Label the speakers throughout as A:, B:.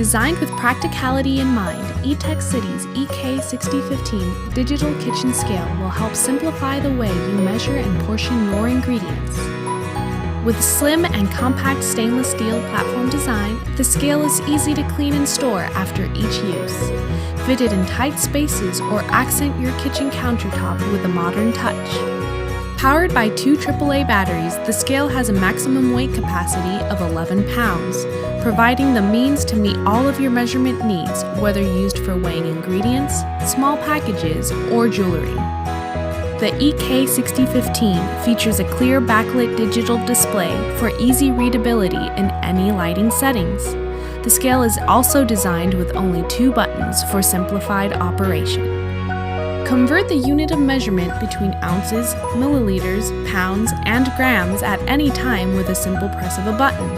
A: Designed with practicality in mind, Etekcity's EK6015 digital kitchen scale will help simplify the way you measure and portion your ingredients. With slim and compact stainless steel platform design, the scale is easy to clean and store after each use. Fitted in tight spaces or accent your kitchen countertop with a modern touch. Powered by 2 AAA batteries, the scale has a maximum weight capacity of 11 pounds, providing the means to meet all of your measurement needs, whether used for weighing ingredients, small packages, or jewelry. The EK6015 features a clear backlit digital display for easy readability in any lighting settings. The scale is also designed with only 2 buttons for simplified operation. Convert the unit of measurement between ounces, milliliters, pounds, and grams at any time with a simple press of a button.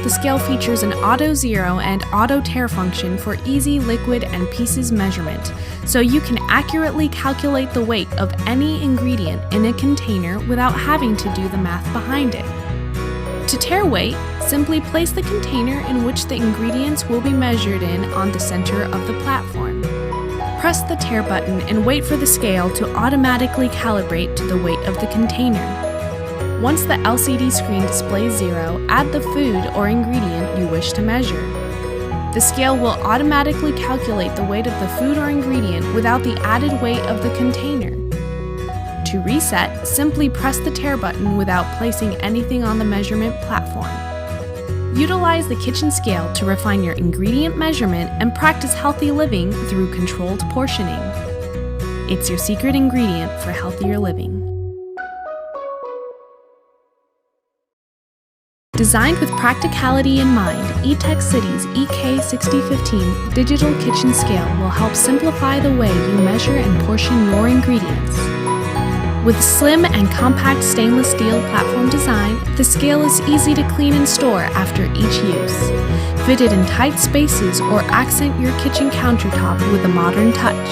A: The scale features an auto zero and auto tare function for easy liquid and pieces measurement, so you can accurately calculate the weight of any ingredient in a container without having to do the math behind it. To tare weight, simply place the container in which the ingredients will be measured in on the center of the platform. Press the tare button and wait for the scale to automatically calibrate to the weight of the container. Once the LCD screen displays 0, add the food or ingredient you wish to measure. The scale will automatically calculate the weight of the food or ingredient without the added weight of the container. To reset, simply press the tare button without placing anything on the measurement platform. Utilize the kitchen scale to refine your ingredient measurement and practice healthy living through controlled portioning. It's your secret ingredient for healthier living. Designed with practicality in mind, Etekcity's EK6015 digital kitchen scale will help simplify the way you measure and portion your ingredients. With slim and compact stainless steel platform design, the scale is easy to clean and store after each use. Fitted in tight spaces or accent your kitchen countertop with a modern touch.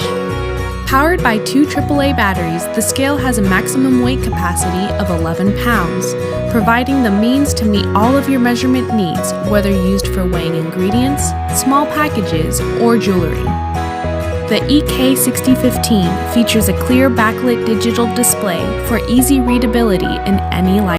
A: Powered by 2 AAA batteries, the scale has a maximum weight capacity of 11 pounds, providing the means to meet all of your measurement needs, whether used for weighing ingredients, small packages, or jewelry. The EK6015 features a clear backlit digital display for easy readability in any light.